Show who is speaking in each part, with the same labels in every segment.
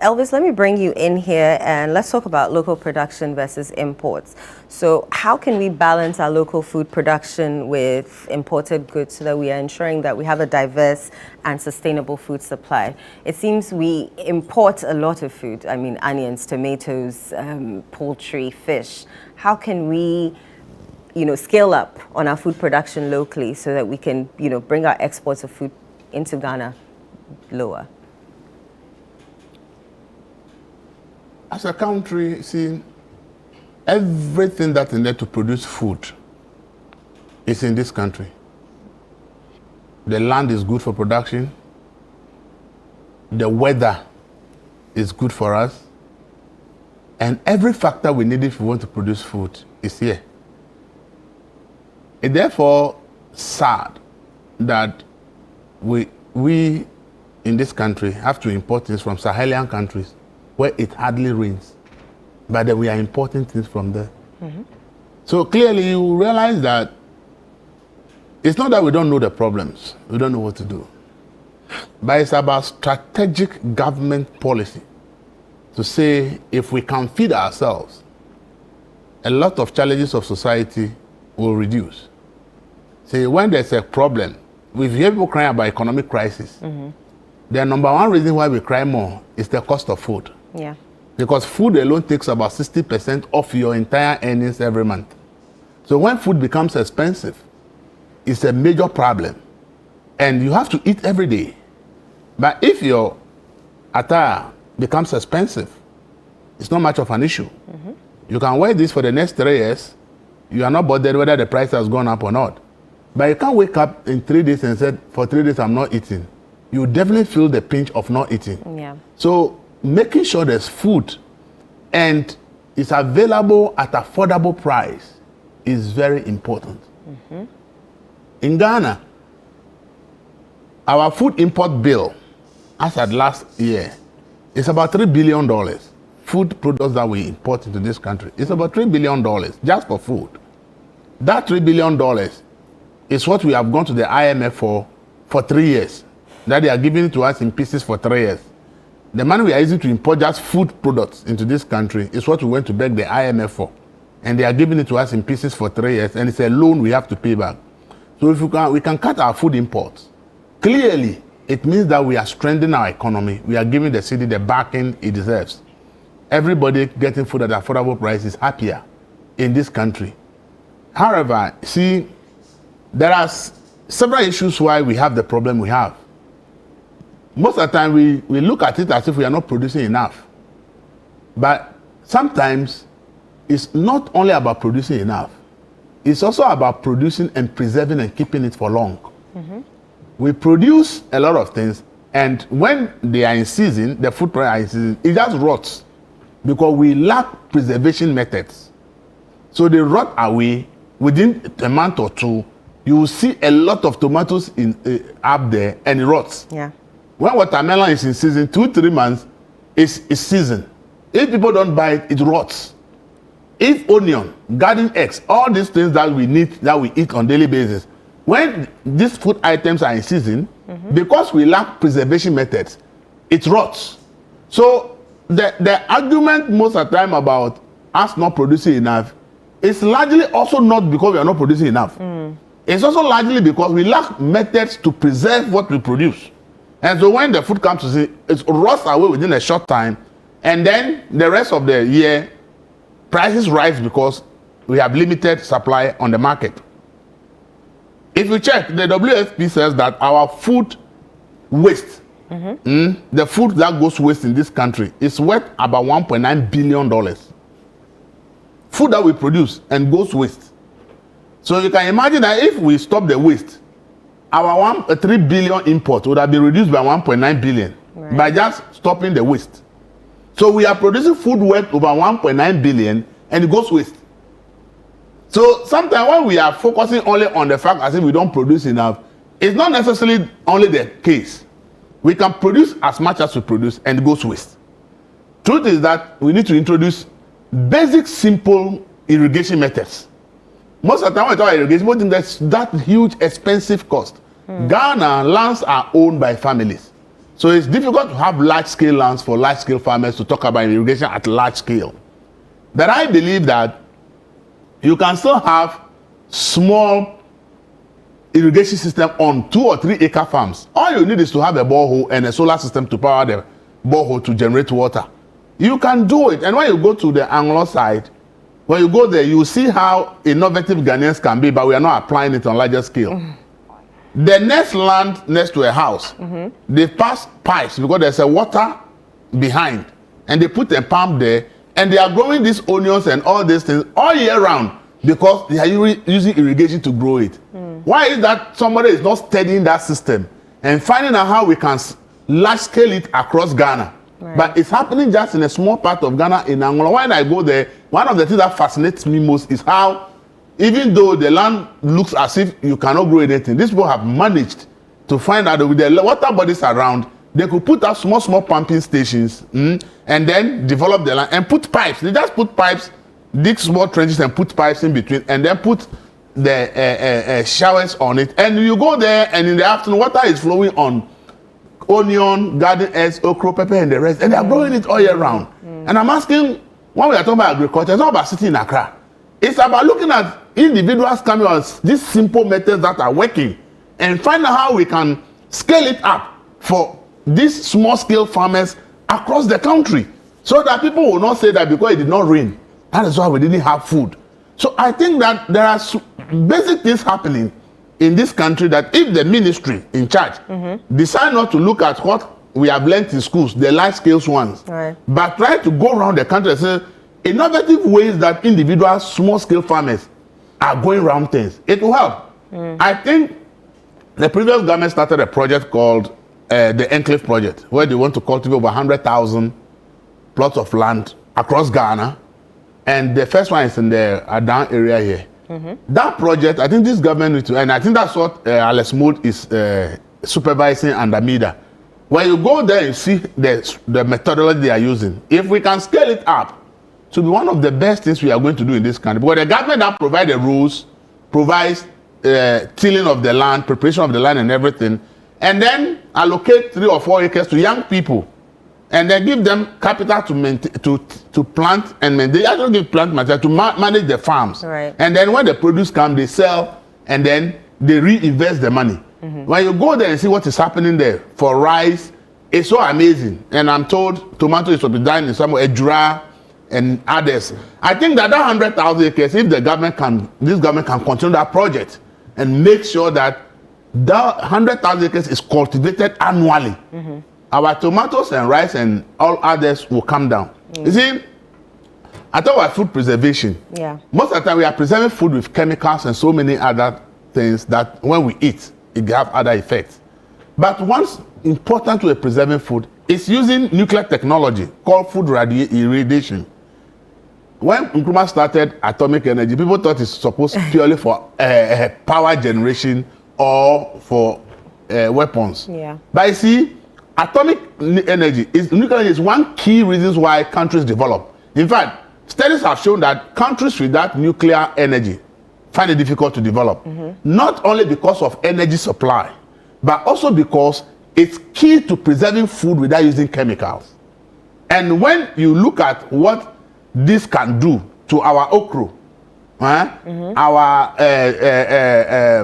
Speaker 1: Elvis, let me bring you in here and let's talk about local production versus imports. So how can we balance our local food production with imported goods so that we are ensuring that we have a diverse and sustainable food supply? It seems we import a lot of food. I mean, onions, tomatoes, poultry, fish. How can we scale up on our food production locally so that we can, bring our exports of food into Ghana lower?
Speaker 2: As a country, see, everything that is needed to produce food is in this country. The land is good for production. The weather is good for us. And every factor we need if we want to produce food is here. It's therefore sad that we in this country have to import things from Sahelian countries where it hardly rains, but then we are importing things from there. Mm-hmm. So clearly you realize that it's not that we don't know the problems, we don't know what to do, but it's about strategic government policy to say if we can feed ourselves, a lot of challenges of society will reduce. See, when there's a problem, if you hear people crying about economic crisis, mm-hmm. the number one reason why we cry more is the cost of food.
Speaker 1: Yeah.
Speaker 2: Because food alone takes about 60% of your entire earnings every month. So when food becomes expensive, it's a major problem. And you have to eat every day. But if your attire becomes expensive, it's not much of an issue. Mm-hmm. You can wear this for the next 3 years. You are not bothered whether the price has gone up or not. But you can't wake up in 3 days and say, for 3 days I'm not eating. You definitely feel the pinch of not eating.
Speaker 1: Yeah.
Speaker 2: So making sure there's food and it's available at affordable price is very important. Mm-hmm. In Ghana, our food import bill, as at last year, is about $3 billion. Food products that we import into this country, it's about $3 billion just for food. That $3 billion is what we have gone to the IMF for 3 years. That they are giving it to us in pieces for 3 years. The money we are using to import just food products into this country is what we went to beg the IMF for. And they are giving it to us in pieces for 3 years, and it's a loan we have to pay back. So if we can cut our food imports, clearly it means that we are strengthening our economy. We are giving the city the backing it deserves. Everybody getting food at affordable price is happier in this country. However, see, there are several issues why we have the problem we have. Most of the time, we look at it as if we are not producing enough. But sometimes, it's not only about producing enough. It's also about producing and preserving and keeping it for long. Mm-hmm. We produce a lot of things, and when they are in season, the food product are in season, it just rots because we lack preservation methods. So they rot away within a month or two. You will see a lot of tomatoes up there, and it rots.
Speaker 1: Yeah.
Speaker 2: When watermelon is in season, 2-3 months is season. If people don't buy it, it rots. If onion, garden eggs, all these things that we need, that we eat on daily basis, when these food items are in season, mm-hmm. because we lack preservation methods, it rots. So the argument most of the time about us not producing enough is largely also not because we are not producing enough. Mm. It's also largely because we lack methods to preserve what we produce. And so when the food comes to see, it rots away within a short time, and then the rest of the year, prices rise because we have limited supply on the market. If you check, the WFP says that our food waste, mm-hmm. The food that goes waste in this country is worth about $1.9 billion. Food that we produce and goes waste. So you can imagine that if we stop the waste, our 3 billion import would have been reduced by 1.9 billion right. by just stopping the waste. So we are producing food worth over 1.9 billion and it goes waste. So sometimes when we are focusing only on the fact as if we don't produce enough, it's not necessarily only the case. We can produce as much as we produce and it goes waste. Truth is that we need to introduce basic, simple irrigation methods. Most of the time when we talk about irrigation, we think that's that huge, expensive cost. Ghana lands are owned by families. So it's difficult to have large-scale lands for large-scale farmers to talk about irrigation at large scale. But I believe that you can still have small irrigation system on 2 or 3 acre farms. All you need is to have a borehole and a solar system to power the borehole to generate water. You can do it. And when you go to the Anglo side, when you go there, you see how innovative Ghanaians can be, but we are not applying it on larger scale. The next land next to a house, they pass pipes because there's a water behind, and they put a pump there, and they are growing these onions and all these things all year round because they are using irrigation to grow it. Why is that somebody is not studying that system and finding out how we can large scale it across Ghana? Right. But it's happening just in a small part of Ghana in Angola. When I go there, one of the things that fascinates me most is how, even though the land looks as if you cannot grow anything, these people have managed to find out that with the water bodies around, they could put out small pumping stations and then develop the land and put pipes. They just put pipes, dig small trenches and put pipes in between, and then put the showers on it. And you go there, and in the afternoon, water is flowing on onion, garden eggs, okra, pepper, and the rest, and they are growing it all year round. And I'm asking, when we are talking about agriculture, it's not about sitting in Accra. It's about looking at individuals coming on these simple methods that are working and find out how we can scale it up for these small-scale farmers across the country, so that people will not say that because it did not rain, that is why we didn't have food. So I think that there are basic things happening in this country that if the ministry in charge decide not to look at what we have learned in schools, the large-scale ones, but try to go around the country and say innovative ways that individual small-scale farmers are going around things, it will help. I think the previous government started a project called the Enclave Project, where they want to cultivate over 100,000 plots of land across Ghana, and the first one is in the Adan area here. That project, I think this government needs to, and I think that's what Alex Mould is supervising under MEDA. When you go there and see the methodology they are using, if we can scale it up to be one of the best things we are going to do in this country, because the government that provides the rules, provides tilling of the land, preparation of the land and everything, and then allocate 3 or 4 acres to young people, and then give them capital to maintain, to plant and maintain. They actually give plant material to manage the farms. And then when the produce comes, they sell, and then they reinvest the money. When you go there and see what is happening there for rice, it's so amazing. And I'm told tomato is to be done in some Ejura and others. I think that 100,000 acres, if the government can, this government can continue that project and make sure that that 100,000 acres is cultivated annually, our tomatoes and rice and all others will come down. You see, I talk about food preservation. Most of the time we are preserving food with chemicals and so many other things that when we eat, it have other effects. But what's important to preserving food is using nuclear technology called food irradiation. When Nkrumah started atomic energy, people thought it's supposed purely for power generation or for weapons. But you see, atomic energy nuclear energy is one key reasons why countries develop. In fact, studies have shown that countries without nuclear energy find it difficult to develop. Not only because of energy supply, but also because it's key to preserving food without using chemicals. And when you look at what this can do to our okra, our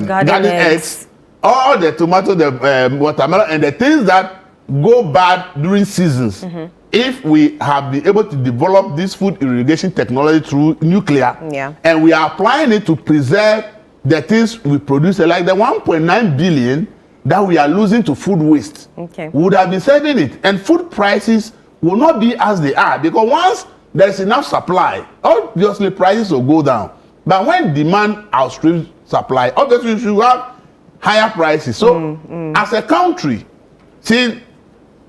Speaker 2: garden eggs, all the tomato, the watermelon, and the things that go bad during seasons, if we have been able to develop this food irrigation technology through nuclear, and we are applying it to preserve the things we produce, like the 1.9 billion that we are losing to food waste, we would have been saving it. And food prices will not be as they are, because once there's enough supply, obviously prices will go down. But when demand outstrips supply, obviously you should have higher prices. So as a country, see,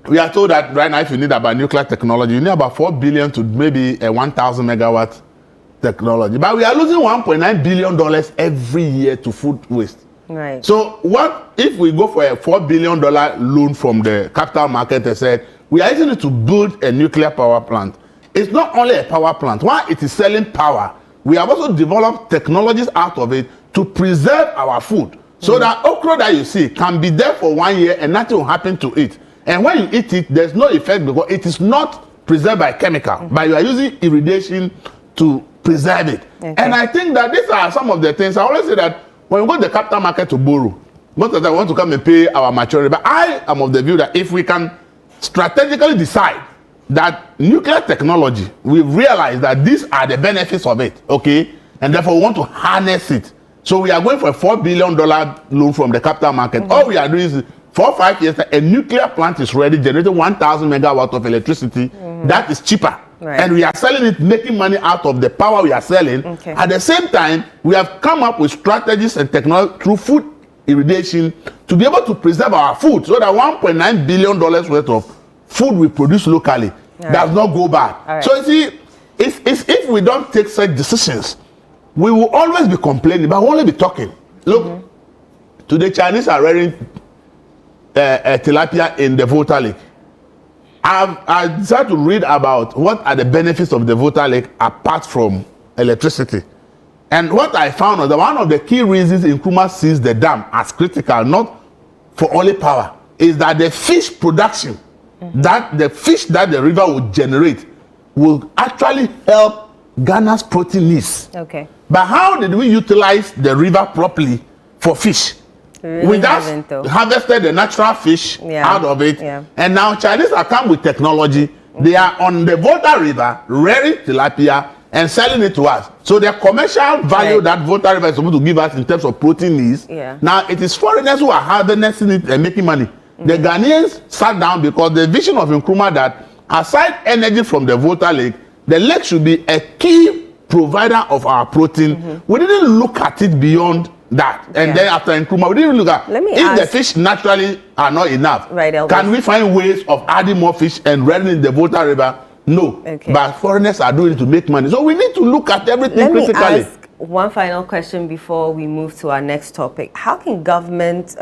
Speaker 2: we are told that right now if you need about nuclear technology, you need about 4 billion to maybe a 1,000 megawatt technology. But we are losing $1.9 billion every year to food waste. So what if we go for a $4 billion loan from the capital market and said, we are using it to build a nuclear power plant? It's not only a power plant. While it is selling power, we have also developed technologies out of it to preserve our food. So that okra that you see can be there for 1 year and nothing will happen to it. And when you eat it, there's no effect because it is not preserved by chemical, but you are using irrigation to preserve it.
Speaker 1: Okay.
Speaker 2: And I think that these are some of the things. I always say that when we go to the capital market to borrow, most of them want to come and pay our maturity. But I am of the view that if we can strategically decide that nuclear technology, we realize that these are the benefits of it, okay? And therefore we want to harness it. So we are going for a $4 billion loan from the capital market. All we are doing is 4 or 5 years, a nuclear plant is ready, generating 1,000 megawatts of electricity. That is cheaper.
Speaker 1: Right.
Speaker 2: And we are selling it, making money out of the power we are selling.
Speaker 1: Okay.
Speaker 2: At the same time, we have come up with strategies and technology through food irrigation to be able to preserve our food so that $1.9 billion worth of food we produce locally does not go bad.
Speaker 1: Right.
Speaker 2: So you see, if we don't take such decisions, we will always be complaining, but we'll only be talking. Look, today Chinese are rearing tilapia in the Volta Lake. I decided to read about what are the benefits of the Volta Lake apart from electricity. And what I found was that one of the key reasons Nkrumah sees the dam as critical, not for only power, is that the fish production, that the fish that the river will generate, will actually help Ghana's protein needs.
Speaker 1: Okay.
Speaker 2: But how did we utilize the river properly for fish?
Speaker 1: Really
Speaker 2: We just
Speaker 1: haven't, though.
Speaker 2: harvested the natural fish out of it.
Speaker 1: Yeah.
Speaker 2: And now Chinese are come with technology. They are on the Volta River rearing tilapia and selling it to us. So the commercial value that Volta River is supposed to give us in terms of protein needs, now it is foreigners who are harvesting it and making money. The Ghanaians sat down because the vision of Nkrumah that aside energy from the Volta Lake, the lake should be a key provider of our protein. We didn't look at it beyond that. And then after Nkrumah, we didn't look at if the fish naturally are not enough.
Speaker 1: Right, Elvis.
Speaker 2: Can we find ways of adding more fish and rearing in the Volta River? No.
Speaker 1: Okay.
Speaker 2: But foreigners are doing it to make money. So we need to look at everything
Speaker 1: Let me
Speaker 2: critically.
Speaker 1: ask one final question before we move to our next topic. How can government